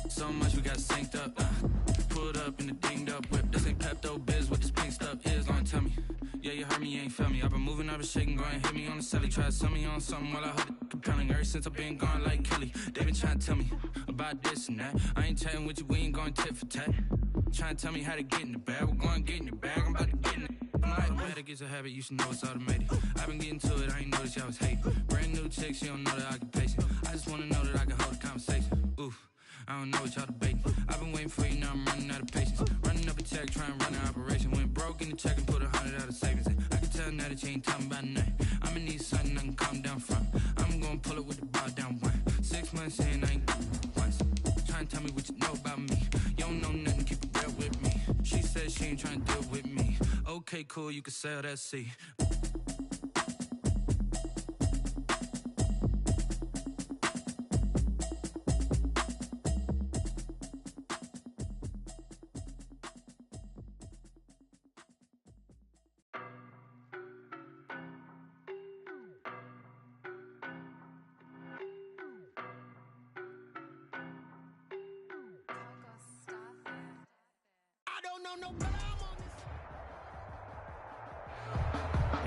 So much we got synced up. Pulled up in the dinged up whip. This ain't Pepto Biz with this pink stuff is. Don't tell me. Yeah, you heard me, you ain't felt me. I've been moving, I've been shaking, go and hit me on the celly. Try to sell me on something while I hold it compelling. Ever since I've been gone like Kelly, they been trying to tell me about this and that. I ain't chatting with you, we ain't going tit for tat. Trying to tell me how to get in the bag. We're going to get in your bag, I'm about to get in it. I'm like, better get a habit, you should know it's automated. I've been getting to it, I ain't noticed y'all was hating. Brand new chick, she don't know that I can pace it. I just wanna know that I can hold a conversation. Oof, I don't know what y'all debating. I've been waiting for you, now I'm running out of patience. Running up a check, trying to run an operation. Went broke in the check and put 100 out of savings. I can tell now that you ain't talking about nothing. I'ma need something I can calm down from. I'm gonna pull it with the ball down one. 6 months in, I ain't once. Trying to tell me what you know about me. You don't know nothing, keep it real with me. She said she ain't trying to deal with me. Okay, cool, you can sell that seat.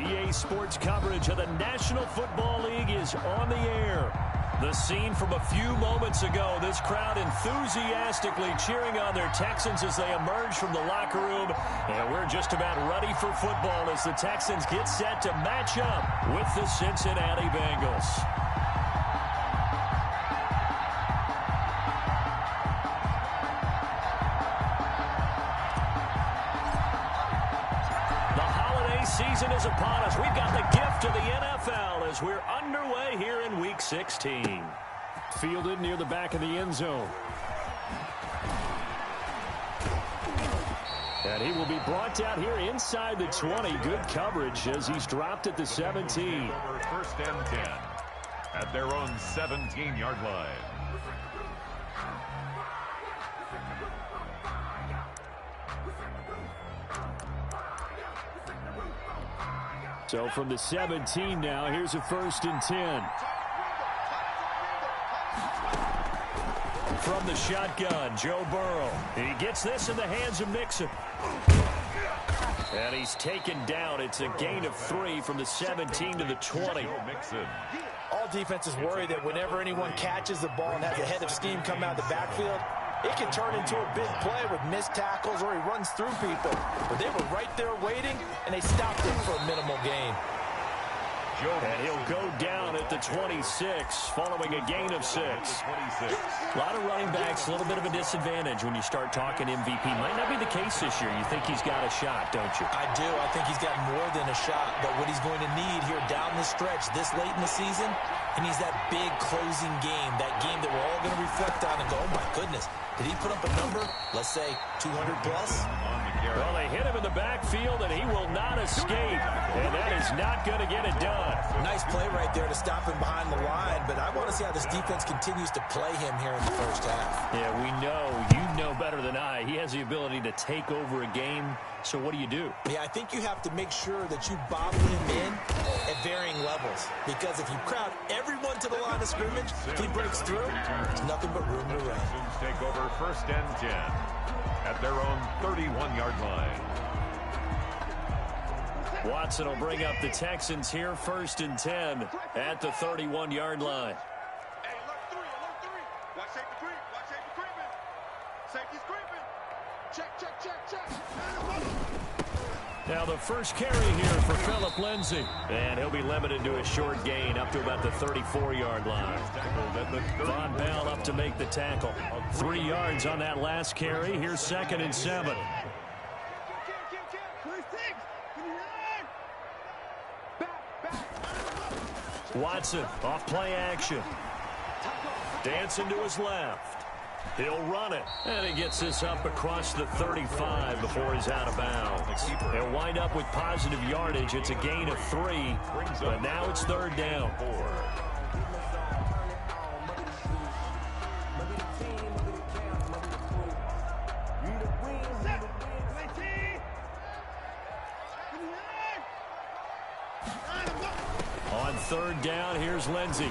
EA Sports coverage of the National Football League is on the air. The scene from a few moments ago, this crowd enthusiastically cheering on their Texans as they emerge from the locker room. And we're just about ready for football as the Texans get set to match up with the Cincinnati Bengals. Season is upon us. We've got the gift of the NFL as we're underway here in Week 16. Fielded near the back of the end zone. And he will be brought down here inside the 20. Good coverage as he's dropped at the 17. First and 10 at their own 17-yard line. So from the 17 now, here's a 1st and 10. From the shotgun, Joe Burrow. He gets this in the hands of Mixon. And he's taken down. It's a gain of 3 from the 17 to the 20. All defenses worry that whenever anyone catches the ball and has a head of steam come out of the backfield, it can turn into a big play with missed tackles or he runs through people. But they were right there waiting, and they stopped him for a minimal gain. And he'll go down at the 26, following a gain of 6. A lot of running backs, a little bit of a disadvantage when you start talking MVP. Might not be the case this year. You think he's got a shot, don't you? I do. I think he's got more than a shot. But what he's going to need here down the stretch this late in the season, he needs that big closing game, that game that we're all going to reflect on and go, oh, my goodness, did he put up a number, let's say, 200 plus? Well, they hit him in the backfield, and he will not escape. And that is not going to get it done. Nice play right there to stop him behind the line, but I want to see how this defense continues to play him here in the first half. Yeah, we know. You know better than I. He has the ability to take over a game. So what do you do? Yeah, I think you have to make sure that you bottle him in at varying levels. Because if you crowd everyone to the line of scrimmage, if he breaks through, there's nothing but room to run. Texans take over 1st and 10 at their own 31-yard line. Watson will bring up the Texans here, 1st and 10 at the 31-yard line. Hey, alert 3, alert 3. Watch safety creep, watch safety creeping. Safety's creeping. Check, check, check, check. Now the first carry here for Phillip Lindsay. And he'll be limited to a short gain up to about the 34-yard line. Von Bell up to make the tackle. 3 yards on that last carry. Here's 2nd and 7. Watson off play action. Dancing to his left. He'll run it. And he gets this up across the 35 before he's out of bounds. He'll wind up with positive yardage. It's a gain of 3, but now it's 3rd down. On 3rd down, here's Lindsay.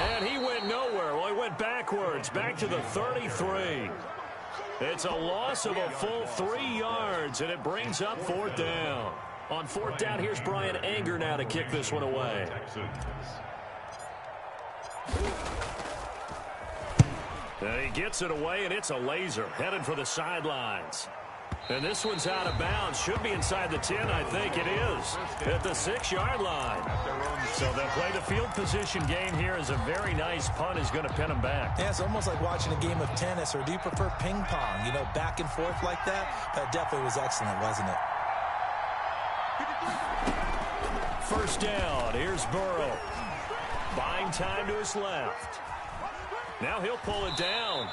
And he went nowhere. Well, he went went backwards, back to the 33. It's a loss of a full 3 yards, and it brings up fourth down. On fourth down, here's Brian Anger now to kick this one away. And he gets it away, and it's a laser headed for the sidelines. And this one's out of bounds. Should be inside the 10, I think it is. At the 6-yard line. So they'll play the field position game here as a very nice punt is going to pin them back. Yeah, it's almost like watching a game of tennis, or do you prefer ping pong? You know, back and forth like that? That definitely was excellent, wasn't it? First down. Here's Burrow. Buying time to his left. Now he'll pull it down.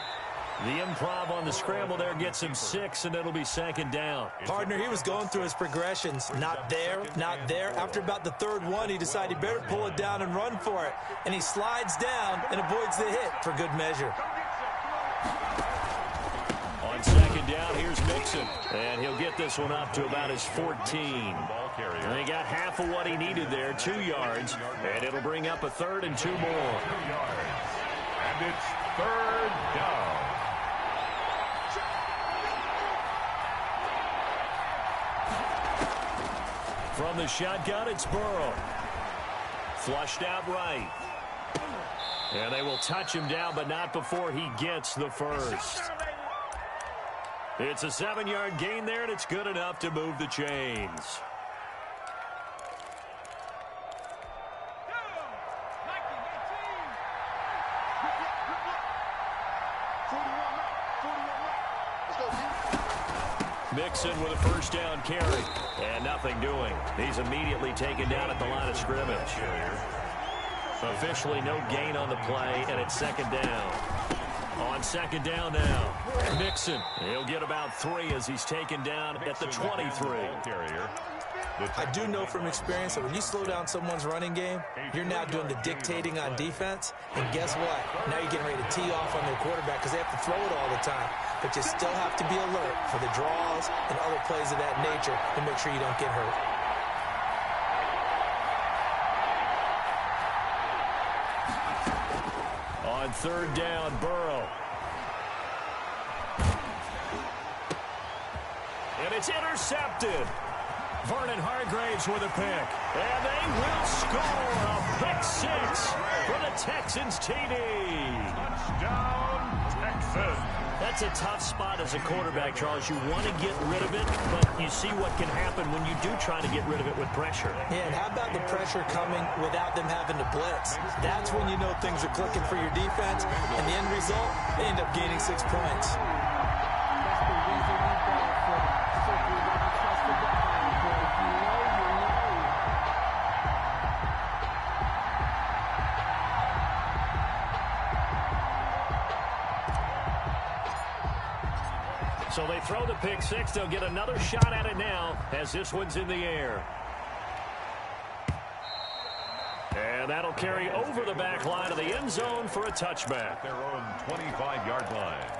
The improv on the scramble there gets him 6, and it'll be second down. Partner, he was going through his progressions. Not there, not there. After about the third one, he decided he better pull it down and run for it. And he slides down and avoids the hit for good measure. On second down, here's Mixon. And he'll get this one up to about his 14. And he got half of what he needed there, 2 yards. And it'll bring up a 3rd and 2 more. And it's third down. From the shotgun, it's Burrow. Flushed out right. And they will touch him down, but not before he gets the first. It's a 7-yard gain there, and it's good enough to move the chains. Mixon with a first down carry. And nothing doing. He's immediately taken down at the line of scrimmage. Officially no gain on the play, and it's second down. On second down now, Mixon. He'll get about 3 as he's taken down at the 23. I do know from experience that when you slow down someone's running game, you're now doing the dictating on defense. And guess what? Now you're getting ready to tee off on their quarterback because they have to throw it all the time. But you still have to be alert for the draws and other plays of that nature to make sure you don't get hurt. On third down, Burrow. And it's intercepted. Vernon Hargraves with a pick. And they will score a pick 6 for the Texans TD. Touchdown, Texans. That's a tough spot as a quarterback, Charles. You want to get rid of it, but you see what can happen when you do try to get rid of it with pressure. Yeah, and how about the pressure coming without them having to blitz? That's when you know things are clicking for your defense, and the end result, they end up gaining 6 points. So they throw the pick 6. They'll get another shot at it now as this one's in the air. And that'll carry over the back line of the end zone for a touchback. Their own 25-yard line.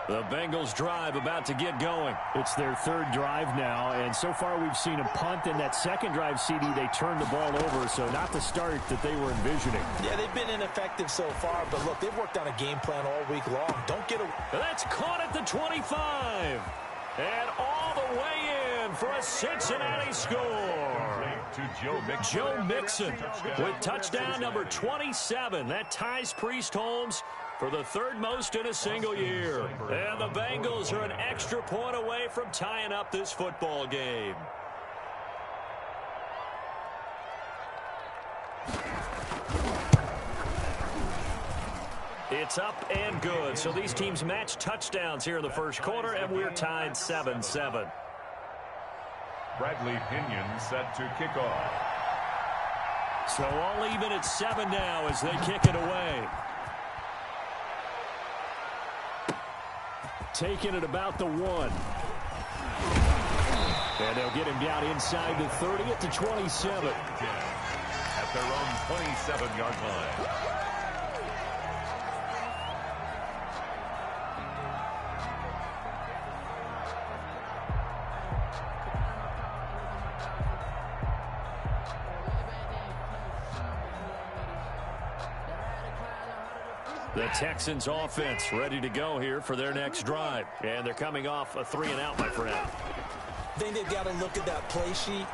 The Bengals drive about to get going. It's their third drive now, and so far we've seen a punt, and that second drive, CD, they turned the ball over, so not the start that they were envisioning. Yeah, they've been ineffective so far, but look, they've worked on a game plan all week long. Don't get a... That's caught at the 25. And all the way in for a Cincinnati score. To Joe Mixon with touchdown number 27. That ties Priest Holmes for the third most in a single year. And the Bengals are an extra point away from tying up this football game. It's up and good. So these teams match touchdowns here in the first quarter, and we're tied 7-7. Bradley Pinion set to kick off. So all even at 7 now as they kick it away. Taking it about the 1. And they'll get him down inside the 30 at the 27. At their own 27-yard line. The Texans offense ready to go here for their next drive. And they're coming off a 3-and-out, my friend. I think they've got to look at that play sheet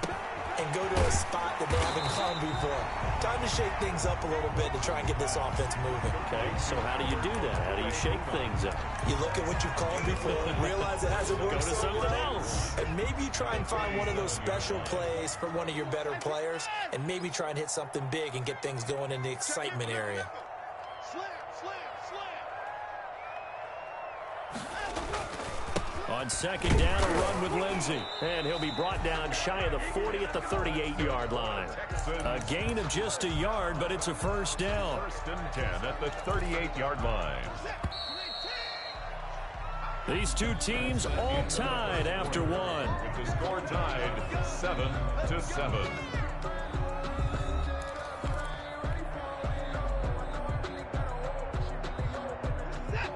and go to a spot that they haven't gone before. Time to shake things up a little bit to try and get this offense moving. Okay, so how do you do that? How do you shake things up? You look at what you've called before, realize it hasn't worked Go to so something well, else. and maybe try and find one of those special plays for one of your better players, and maybe try and hit something big and get things going in the excitement area. On second down, a run with Lindsey. And he'll be brought down shy of the 40 at the 38-yard line. A gain of just a yard, but it's a first down. First and 10 at the 38-yard line. These two teams all tied after one. With the score tied 7-7.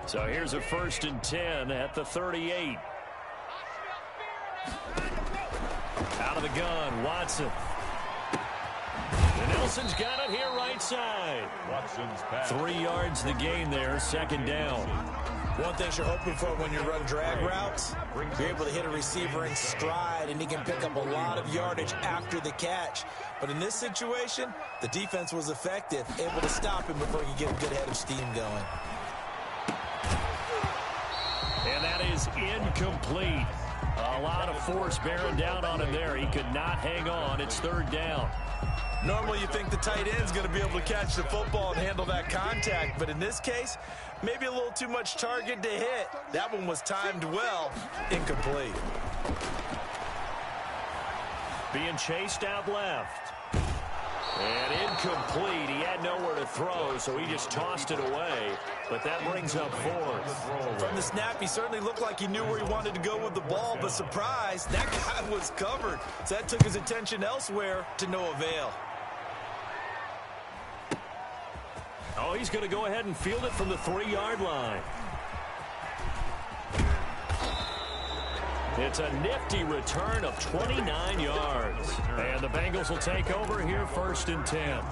So here's a first and 10 at the 38. Out of the gun, Watson. And Nelson's got it here right side. Watson's pass. 3 yards the gain there, second down. One thing you're hoping for when you run drag routes, you're able to hit a receiver in stride, and he can pick up a lot of yardage after the catch. But in this situation, the defense was effective, able to stop him before he could get a good head of steam going. And that is incomplete. A lot of force bearing down on him there. He could not hang on. It's third down. Normally you think the tight end's going to be able to catch the football and handle that contact, but in this case, maybe a little too much target to hit. That one was timed well. Incomplete. Being chased out left. And incomplete. He had nowhere to throw, so he just tossed it away. But that brings up fourth. From the snap, he certainly looked like he knew where he wanted to go with the ball, but surprise, that guy was covered. So that took his attention elsewhere to no avail. Oh, he's going to go ahead and field it from the 3-yard line. It's a nifty return of 29 yards. And the Bengals will take over here first and 10.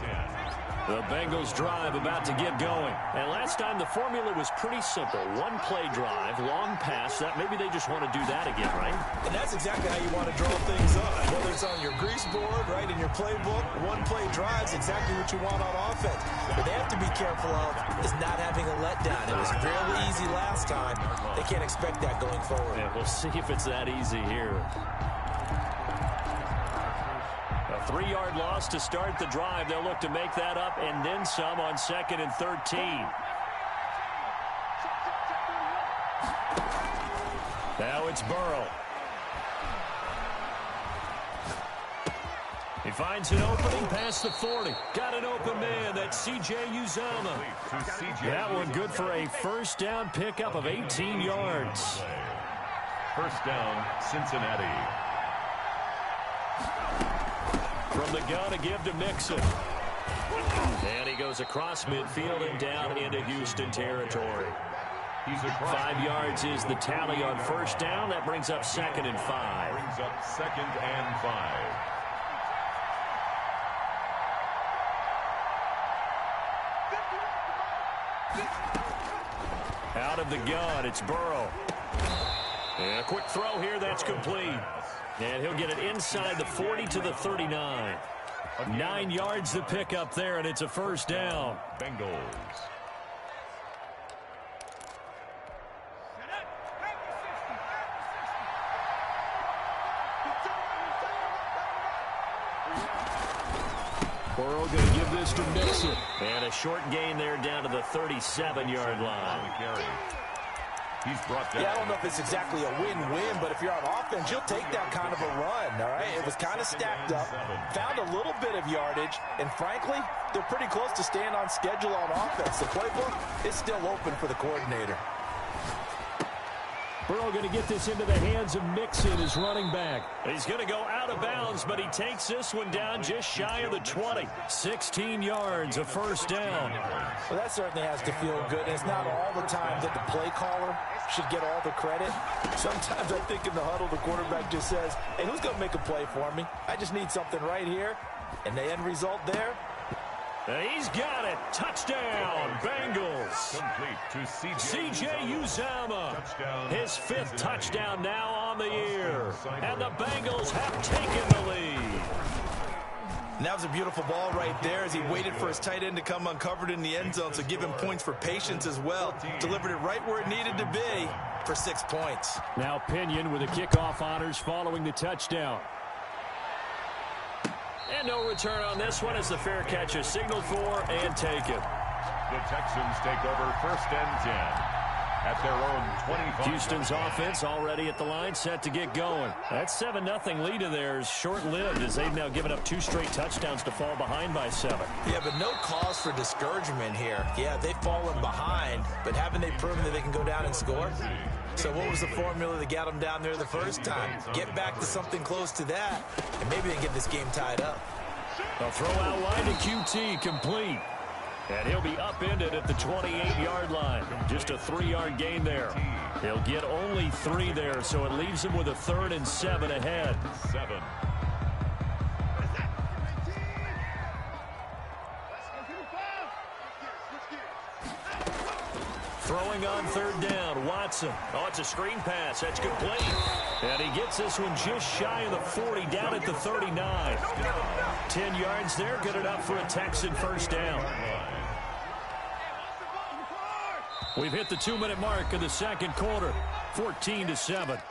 The Bengals drive about to get going. And last time the formula was pretty simple. One-play drive, long pass. That maybe they just want to do that again, right? And that's exactly how you want to draw things up. Whether it's on your grease board, right, in your playbook, one-play drive's exactly what you want on offense. But they have to be careful of is not having a letdown. It was fairly easy last time. They can't expect that going forward. Yeah, we'll see if it's that easy here. A 3-yard loss to start the drive. They'll look to make that up and then some on second and 13. Now it's Burrow. He finds an opening past the 40. Got an open man. That's C.J. Uzomah. That one good for a first down pickup of 18 yards. First down, Cincinnati. From the gun, a give to Mixon. And he goes across midfield and down into Houston territory. 5 yards is the tally on first down. That brings up second and 5. Brings up second and 5. Out of the gun, it's Burrow. And a quick throw here, that's complete. And he'll get it inside the 40 to the 39. 9 yards to pick up there, and it's a first down. Bengals. Burrow going to give this to Mixon. And a short gain there down to the 37-yard line. He's brought down. Yeah, I don't know if it's exactly a win-win, but if you're on offense, you'll take that kind of a run, all right? It was kind of stacked up, found a little bit of yardage, and frankly, they're pretty close to staying on schedule on offense. The playbook is still open for the coordinator. Burrow going to get this into the hands of Mixon, his running back. He's going to go out of bounds, but he takes this one down just shy of the 20. 16 yards, a first down. Well, that certainly has to feel good. And it's not all the time that the play caller should get all the credit. Sometimes I think in the huddle, the quarterback just says, hey, who's going to make a play for me? I just need something right here. And the end result there, and he's got it. Touchdown, Bengals. complete to C.J. Uzomah. His 5th touchdown now on the year. And the Bengals have taken the lead. And that was a beautiful ball right there as he waited for his tight end to come uncovered in the end zone, so give him points for patience as well. Delivered it right where it needed to be for 6 points. Now Pinion with the kickoff honors following the touchdown. And no return on this one as the fair catch is signaled for and taken. The Texans take over 1st and 10 at their own 25. Houston's offense already at the line, set to get going. That 7-0 lead of theirs short-lived as they've now given up 2 straight touchdowns to fall behind by 7. Yeah, but no cause for discouragement here. Yeah, they've fallen behind, but haven't they proven that they can go down and score? So what was the formula that got them down there the first time? Get back to something close to that, and maybe they get this game tied up. A throw out wide to QT, complete. And he'll be upended at the 28-yard line. Just a 3-yard gain there. He'll get only 3 there, so it leaves him with a 3rd and 7 ahead. 7. Throwing on 3rd down, Watson. Oh, it's a screen pass. That's complete. And he gets this one just shy of the 40, down at the 39. 10 yards there, good enough for a Texan 1st down. We've hit the 2-minute mark of the 2nd quarter, 14-7.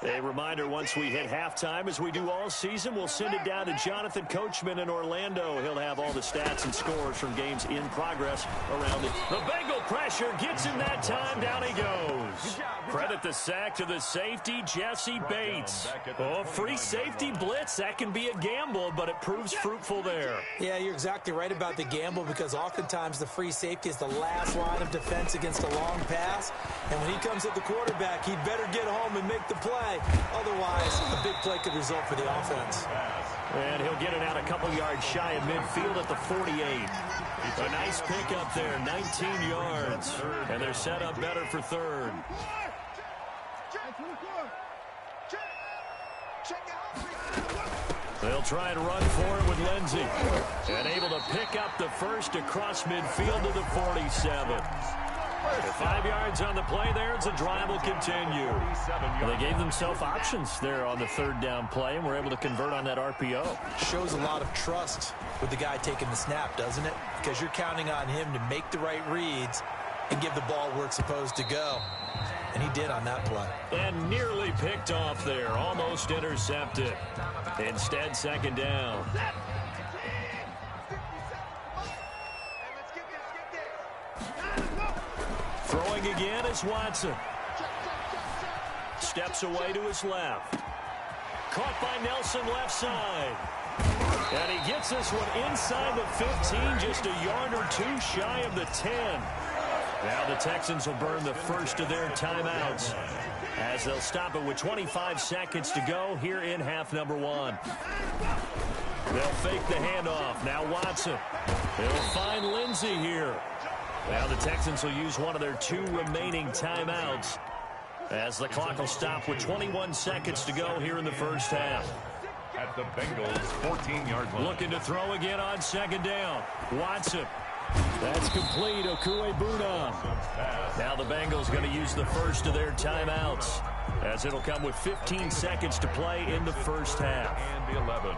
A reminder, once we hit halftime, as we do all season, we'll send it down to Jonathan Coachman in Orlando. He'll have all the stats and scores from games in progress around it. The Bengal pressure gets him that time. Down he goes. Credit the sack to the safety, Jesse Bates. Oh, free safety blitz. That can be a gamble, but it proves fruitful there. Yeah, you're exactly right about the gamble because oftentimes the free safety is the last line of defense against a long pass. And when he comes at the quarterback, he'd better get home and make the play. Otherwise, a big play could result for the offense. And he'll get it out a couple yards shy of midfield at the 48. A nice pickup there, 19 yards. And they're set up better for 3rd. They'll try and run for it with Lindsey. And able to pick up the 1st across midfield to the 47. 5 yards on the play there as the drive will continue. Well, they gave themselves options there on the 3rd down play and were able to convert on that RPO. Shows a lot of trust with the guy taking the snap, doesn't it? Because you're counting on him to make the right reads and give the ball where it's supposed to go. And he did on that play. And nearly picked off there, almost intercepted. Instead, 2nd down. Throwing again is Watson. Steps away to his left. Caught by Nelson left side. And he gets this one inside the 15, just a yard or 2 shy of the 10. Now the Texans will burn the first of their timeouts as they'll stop it with 25 seconds to go here in half number 1. They'll fake the handoff. Now Watson. They'll find Lindsey here. Now the Texans will use one of their 2 remaining timeouts as the clock will stop with 21 seconds to go here in the 1st half. At the Bengals' 14-yard line. Looking to throw again on 2nd down. Watson. That's complete. Okuebuna. Now the Bengals going to use the first of their timeouts as it'll come with 15 seconds to play in the 1st half. And the 11.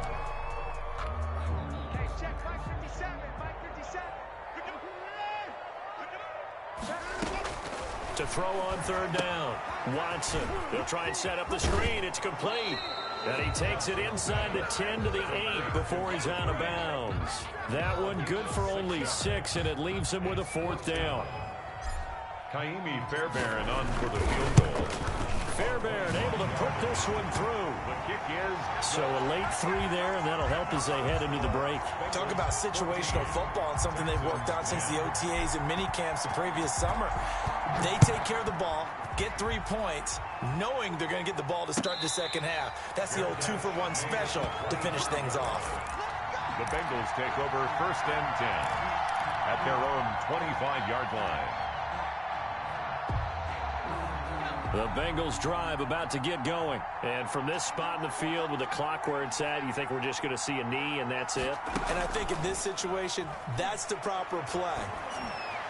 To throw on 3rd down. Watson. They'll try and set up the screen. It's complete. And he takes it inside the 10 to the 8 before he's out of bounds. That one good for only 6, and it leaves him with a 4th down. Kaimi Fairbairn on for the field goal. Fairbairn able to put this one through. The kick is... So a late 3 there, and that'll help as they head into the break. Talk about situational football and something they've worked on since the OTAs and mini camps the previous summer. They take care of the ball, get 3 points, knowing they're going to get the ball to start the 2nd half. That's the old 2-for-1 special to finish things off. The Bengals take over 1st and 10 at their own 25-yard line. The Bengals drive about to get going. And from this spot in the field with the clock where it's at, you think we're just going to see a knee and that's it? And I think in this situation, that's the proper play.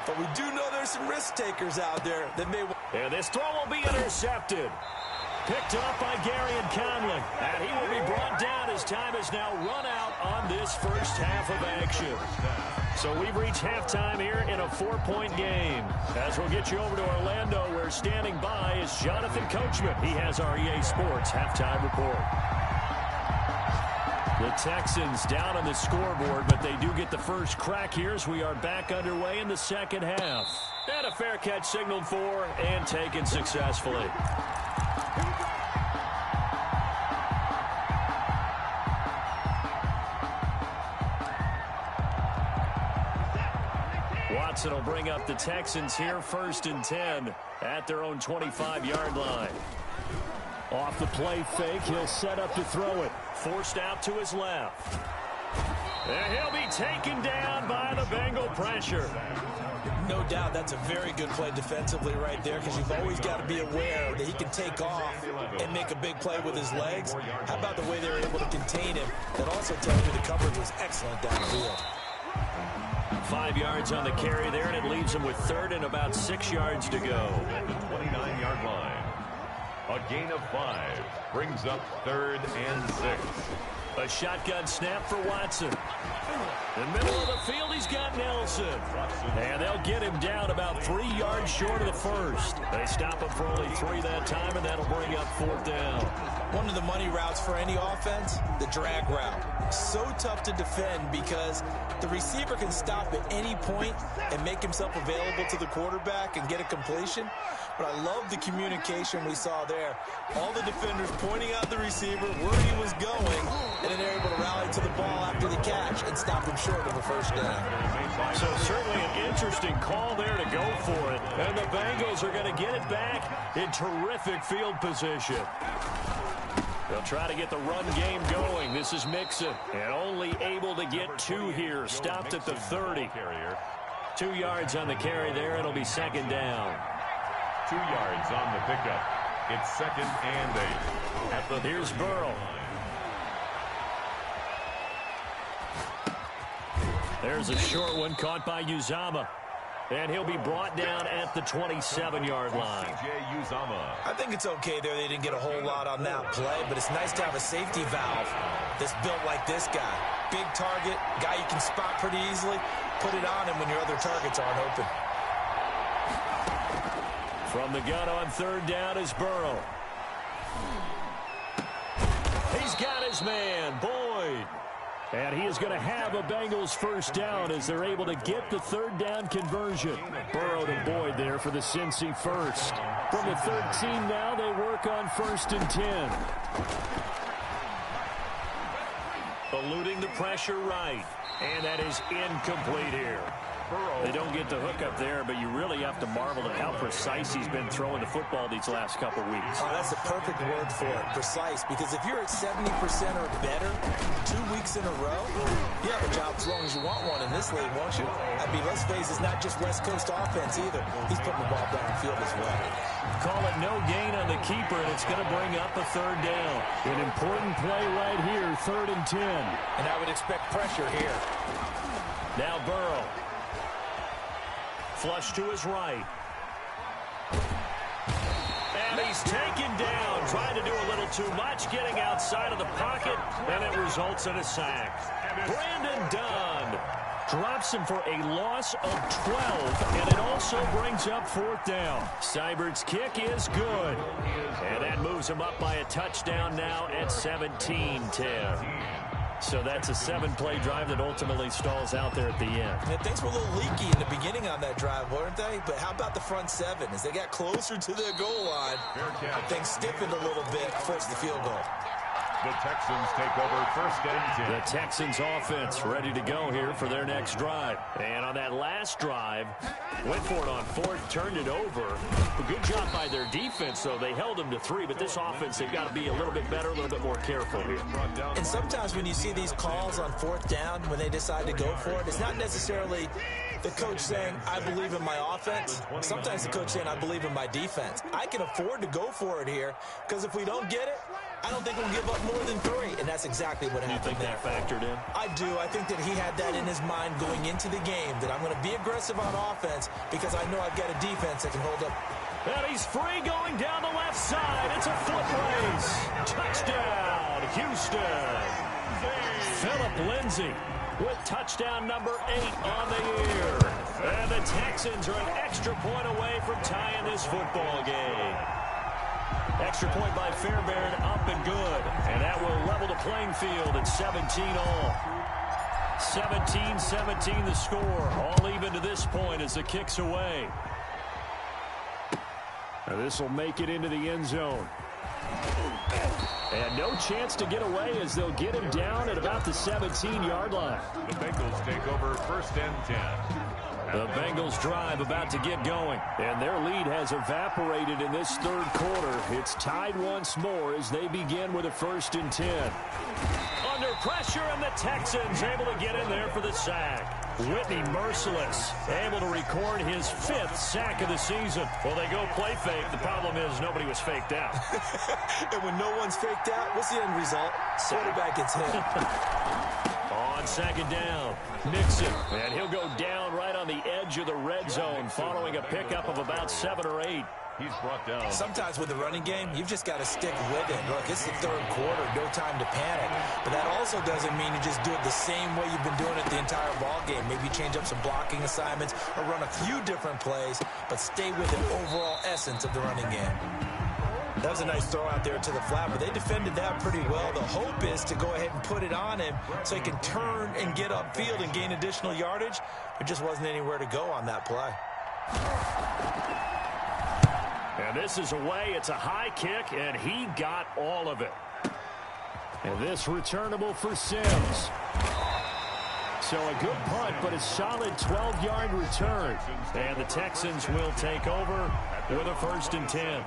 But we do know there's some risk takers out there that may... And this throw will be intercepted. Picked up by Gary and Conley. And he will be brought down as time has now run out on this first half of action. So we've reached halftime here in a 4-point game. As we'll get you over to Orlando, where standing by is Jonathan Coachman. He has our EA Sports halftime report. The Texans down on the scoreboard, but they do get the first crack here as we are back underway in the second half. And a fair catch signaled for and taken successfully. Watson will bring up the Texans here 1st and 10 at their own 25-yard line. Off the play fake, he'll set up to throw it. Forced out to his left. And he'll be taken down by the Bengal pressure. No doubt that's a very good play defensively right there, because you've always got to be aware that he can take off and make a big play with his legs. How about the way they were able to contain him? That also tells me the coverage was excellent downfield. 5 yards on the carry there, and it leaves him with 3rd and about 6 yards to go. At the 29-yard line. A gain of 5 brings up 3rd and 6. A shotgun snap for Watson. In the middle of the field, he's got Nelson. And they'll get him down about 3 yards short of the first. They stop him for only 3 that time, and that'll bring up 4th down. One of the money routes for any offense, the drag route. So tough to defend because the receiver can stop at any point and make himself available to the quarterback and get a completion. But I love the communication we saw there. All the defenders pointing out the receiver where he was going, and then they're able to rally to the ball after the catch and stop him short of a 1st down. So certainly an interesting call there to go for it. And the Bengals are going to get it back in terrific field position. They'll try to get the run game going. This is Mixon, and only able to get 2 here. Stopped at the 30. 2 yards on the carry there. It'll be 2nd down. 2 yards on the pickup. It's 2nd and 8. Here's Burrow. There's a short one caught by Uzama. And he'll be brought down at the 27-yard line. I think it's okay there. They didn't get a whole lot on that play, but it's nice to have a safety valve that's built like this guy. Big target, guy you can spot pretty easily. Put it on him when your other targets aren't open. From the gun on 3rd down is Burrow. He's got his man, Boyd. And he is going to have a Bengals 1st down as they're able to get the 3rd down conversion. Burrow to Boyd there for the Cincy 1st. From the 13 now, they work on 1st and 10. Eluding the pressure right. And that is incomplete here. They don't get the hook up there, but you really have to marvel at how precise he's been throwing the football these last couple weeks. Oh, that's the perfect word for it, precise, because if you're at 70% or better 2 weeks in a row, you have a job as long as you want one in this league, won't you? I mean, let's face it, it's not just West Coast offense either. He's putting the ball downfield as well. Call it no gain on the keeper, and it's going to bring up a 3rd down. An important play right here, 3rd and 10. And I would expect pressure here. Now Burrow. Flush to his right. And he's taken down, trying to do a little too much, getting outside of the pocket, and it results in a sack. Brandon Dunn drops him for a loss of 12, and it also brings up 4th down. Seibert's kick is good, and that moves him up by a touchdown now at 17-10. So that's a 7-play drive that ultimately stalls out there at the end. And things were a little leaky in the beginning on that drive, weren't they? But how about the front 7? As they got closer to their goal line, things stiffened a little bit, forced the field goal. The Texans take over 1st and 10. The Texans offense ready to go here for their next drive. And on that last drive, went for it on 4th, turned it over. A good job by their defense, though. They held them to 3, but this offense, they've got to be a little bit better, a little bit more careful here. And sometimes when you see these calls on 4th down, when they decide to go for it, it's not necessarily the coach saying, I believe in my offense. Sometimes the coach saying, I believe in my defense. I can afford to go for it here, because if we don't get it, I don't think we'll give up more than 3, and that's exactly what happened there. You think that factored in? I do. I think that he had that in his mind going into the game, that I'm going to be aggressive on offense because I know I've got a defense that can hold up. And he's free going down the left side. It's a foot race. Touchdown, Houston. Philip Lindsay with touchdown number 8 on the year. And the Texans are an extra point away from tying this football game. Extra point by Fairbairn, up and good. And that will level the playing field at 17 all. 17-17 the score. All even to this point as the kick's away. And this will make it into the end zone. And no chance to get away as they'll get him down at about the 17-yard line. The Bengals take over 1st and 10. The Bengals drive about to get going. And their lead has evaporated in this third quarter. It's tied once more as they begin with a 1st and 10. Under pressure, and the Texans able to get in there for the sack. Whitney Merciless able to record his 5th sack of the season. Well, they go play fake. The problem is nobody was faked out. And when no one's faked out, what's the end result? Quarterback gets hit. On 2nd down, Nixon. And he'll go down right on the edge of the red zone following a pickup of about 7 or 8. He's brought down. Sometimes with the running game, you've just got to stick with it. Look, it's the third quarter, no time to panic. But that also doesn't mean you just do it the same way you've been doing it the entire ball game. Maybe change up some blocking assignments or run a few different plays, but stay with the overall essence of the running game. That was a nice throw out there to the flat, but they defended that pretty well. The hope is to go ahead and put it on him so he can turn and get upfield and gain additional yardage. There just wasn't anywhere to go on that play. And this is away. It's a high kick, and he got all of it. And this returnable for Sims. So a good punt, but a solid 12-yard return. And the Texans will take over with a 1st and 10.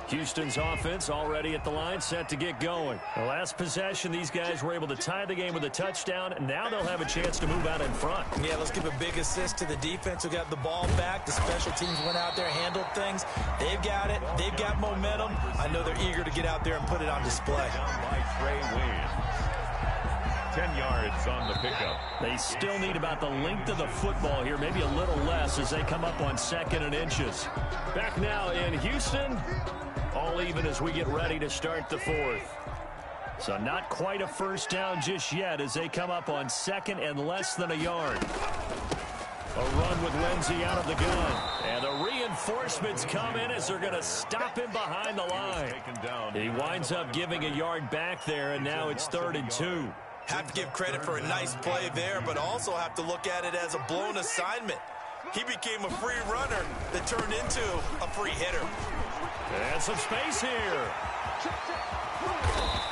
Houston's offense already at the line, set to get going. The last possession, these guys were able to tie the game with a touchdown, and now they'll have a chance to move out in front. Yeah, let's give a big assist to the defense who got the ball back. The special teams went out there, handled things. They've got it. They've got momentum. I know they're eager to get out there and put it on display. By Trey Wayne. 10 yards on the pickup. They still need about the length of the football here, maybe a little less as they come up on 2nd and inches. Back now in Houston. All even as we get ready to start the 4th. So not quite a 1st down just yet as they come up on 2nd and less than a yard. A run with Lindsay out of the gun. And the reinforcements come in as they're going to stop him behind the line. He winds up giving a yard back there, and now it's 3rd and 2. Have to give credit for a nice play there, but also have to look at it as a blown assignment. He became a free runner that turned into a free hitter. And some space here.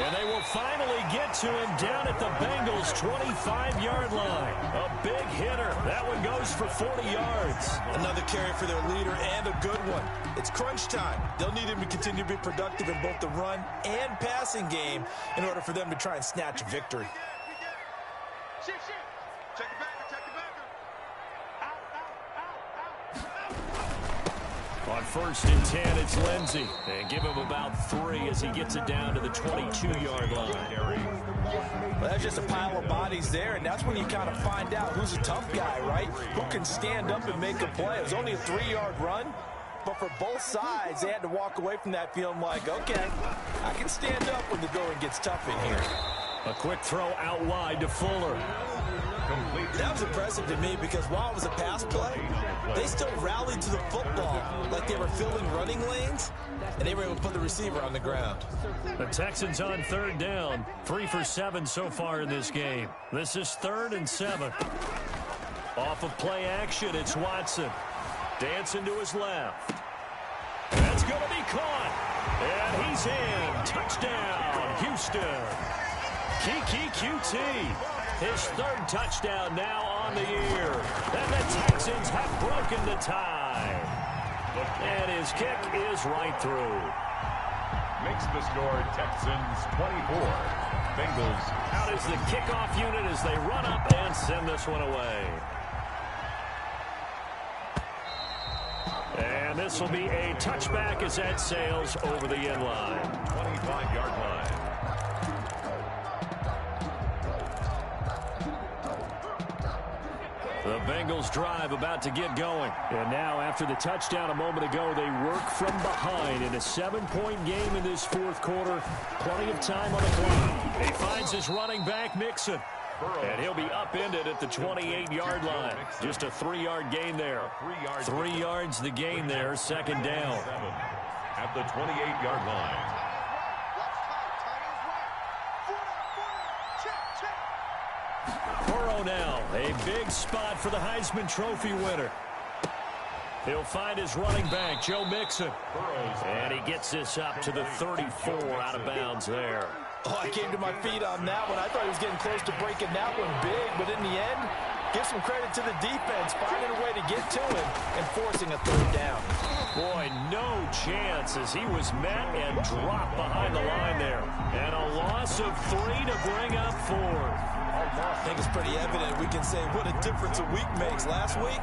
And they will finally get to him down at the Bengals' 25-yard line. A big hitter. That one goes for 40 yards. Another carry for their leader and a good one. It's crunch time. They'll need him to continue to be productive in both the run and passing game in order for them to try and snatch a victory. Shift. Check the backer. On 1st and 10, it's Lindsay. And give him about 3 as he gets it down to the 22-yard line. Well, that's just a pile of bodies there, and that's when you kind of find out who's a tough guy, right? Who can stand up and make a play. It was only a 3-yard run, but for both sides, they had to walk away from that feeling like, okay, I can stand up when the going gets tough in here. A quick throw out wide to Fuller. That was impressive to me because while it was a pass play, they still rallied to the football like they were filling running lanes, and they were able to put the receiver on the ground. The Texans on 3rd down, 3 for 7 so far in this game. This is 3rd and 7. Off of play action, it's Watson. Dancing to his left. That's going to be caught. And he's in. Touchdown, Houston. Kiki QT. His 3rd touchdown now on the year. And the Texans have broken the tie. And his kick is right through. Makes the score Texans 24. Bengals. Out is the kickoff unit as they run up and send this one away. And And this will be a touchback as that sails over the end line. 25-yard line. The Bengals drive about to get going. And now, after the touchdown a moment ago, they work from behind in a 7-point game in this fourth quarter. Plenty of time on the clock. He finds his running back, Mixon. And he'll be upended at the 28-yard line. Just a 3-yard gain there. 3 yards the gain there, second down. At the 28-yard line. Burrow now, a big spot for the Heisman Trophy winner. He'll find his running back, Joe Mixon. And he gets this up to the 34 out of bounds there. Oh, I came to my feet on that one. I thought he was getting close to breaking that one big, but in the end, give some credit to the defense, finding a way to get to him and forcing a third down. Boy, no chance as he was met and dropped behind the line there. And a loss of 3 to bring up 4. I think it's pretty evident. We can say what a difference a week makes. Last week,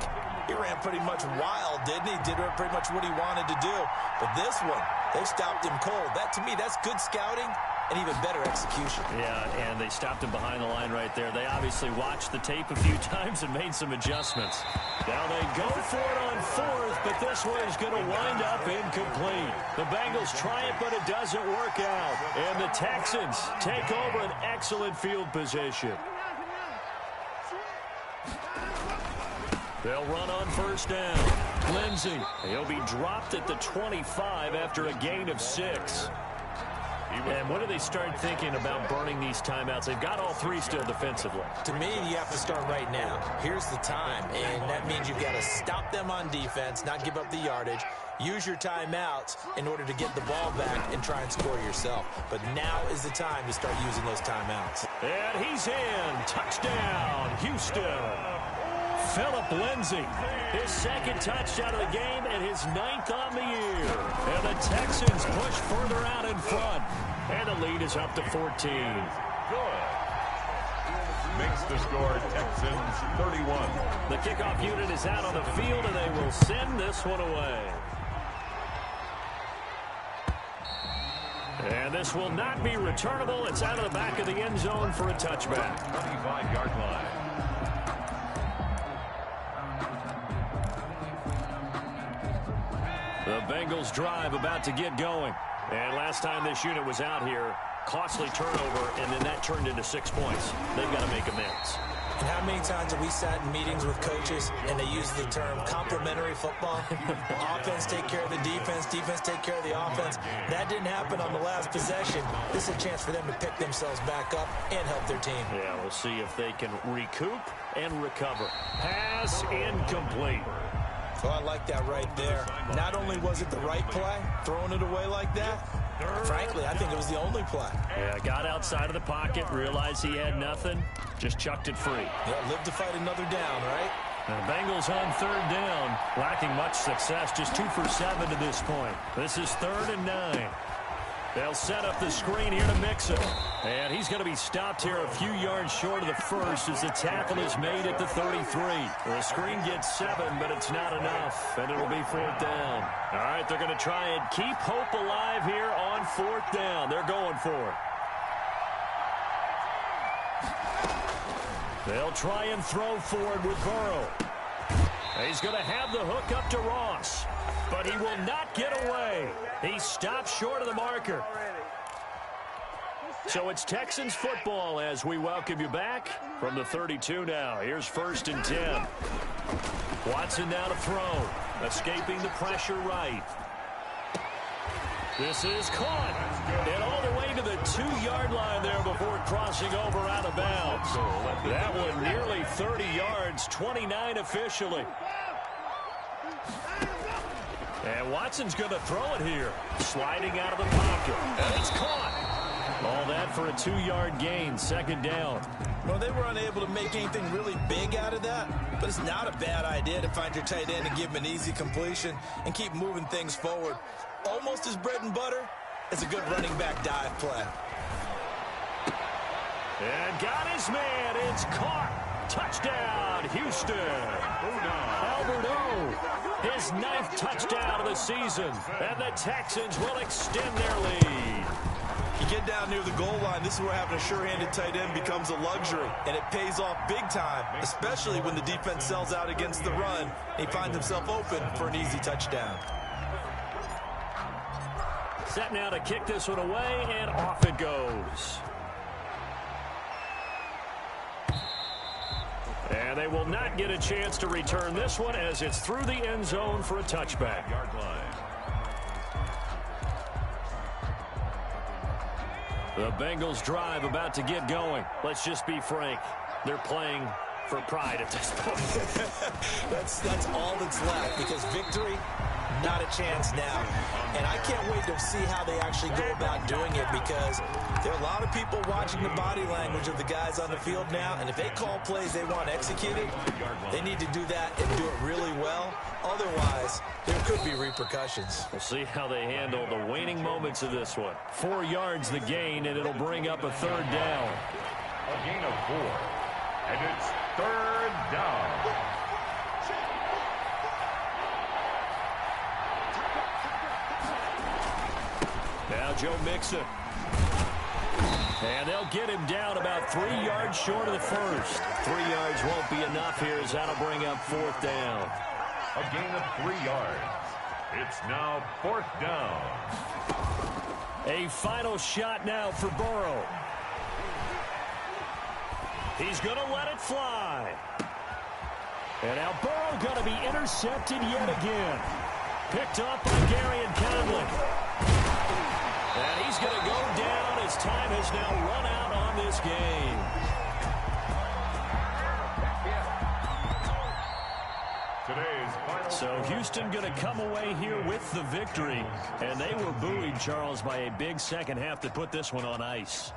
he ran pretty much wild, didn't he? Did pretty much what he wanted to do. But this one, they stopped him cold. That, to me, that's good scouting and even better execution. Yeah, and they stopped him behind the line right there. They obviously watched the tape a few times and made some adjustments. Now they go for it on fourth, but this one is going to wind up incomplete. The Bengals try it, but it doesn't work out. And the Texans take over an excellent field position. They'll run on first down. Lindsey, he'll be dropped at the 25 after a gain of 6. And when do they start thinking about burning these timeouts? They've got all 3 still defensively. To me, you have to start right now. Here's the time, and that means you've got to stop them on defense, not give up the yardage, use your timeouts in order to get the ball back and try and score yourself. But now is the time to start using those timeouts. And he's in. Touchdown, Houston. Phillip Lindsay, his second touchdown of the game and his 9th on the year. And the Texans push further out in front. And the lead is up to 14. Good. Makes the score Texans 31. The kickoff unit is out on the field, and they will send this one away. And this will not be returnable. It's out of the back of the end zone for a touchback. 25-yard line. The Bengals drive about to get going. And last time this unit was out here, costly turnover, and then that turned into 6 points. They've got to make amends. And how many times have we sat in meetings with coaches and they use the term complementary football? Offense take care of the defense, defense take care of the offense. That didn't happen on the last possession. This is a chance for them to pick themselves back up and help their team. Yeah, we'll see if they can recoup and recover. Pass incomplete. Oh, I like that right there. Not only was it the right play, throwing it away like that, frankly, I think it was the only play. Yeah, got outside of the pocket, realized he had nothing, just chucked it free. Yeah, live to fight another down, right? The Bengals on third down, lacking much success, just 2 for 7 to this point. This is 3rd and 9. They'll set up the screen here to Mixon. And he's going to be stopped here a few yards short of the first as the tackle is made at the 33. The screen gets 7, but it's not enough, and it'll be 4th down. All right, they're going to try and keep hope alive here on 4th down. They're going for it. They'll try and throw forward with Burrow. He's going to have the hook up to Ross, but he will not get away. He stops short of the marker. So it's Texans football as we welcome you back from the 32 now. Here's 1st and 10. Watson now to throw. Escaping the pressure right. This is caught. And all the way to the 2-yard line there before crossing over out of bounds. That one nearly 30 yards, 29 officially. And Watson's going to throw it here. Sliding out of the pocket. And it's caught. All that for a 2-yard gain, 2nd down. Well, they were unable to make anything really big out of that, but it's not a bad idea to find your tight end and give him an easy completion and keep moving things forward. Almost as bread and butter as a good running back dive play. And got his man. It's caught. Touchdown, Houston. Albert O, his 9th touchdown of the season. And the Texans will extend their lead. You get down near the goal line, this is where having a sure-handed tight end becomes a luxury, and it pays off big time, especially when the defense sells out against the run. He finds himself open for an easy touchdown. Set now to kick this one away, and off it goes. And they will not get a chance to return this one as it's through the end zone for a touchback. Yard line. The Bengals drive about to get going. Let's just be frank. They're playing for pride at this point. That's all that's left, because victory, not a chance now. And I can't wait to see how they actually go about doing it, because there are a lot of people watching the body language of the guys on the field now, and if they call plays they want executed, they need to do that and do it really well. Otherwise, there could be repercussions. We'll see how they handle the waning moments of this one. 4 yards the gain, and it'll bring up a 3rd down. A gain of 4. And it's 3rd down. Now Joe Mixon. And they'll get him down about 3 yards short of the first. 3 yards won't be enough here, as that'll bring up 4th down. A gain of 3 yards. It's now 4th down. A final shot now for Burrow. He's going to let it fly. And now Burrow going to be intercepted yet again. Picked up by Gary and Conley. And he's going to go down as time has now run out on this game. So Houston going to come away here with the victory. And they were buoyed, Charles, by a big second half to put this one on ice.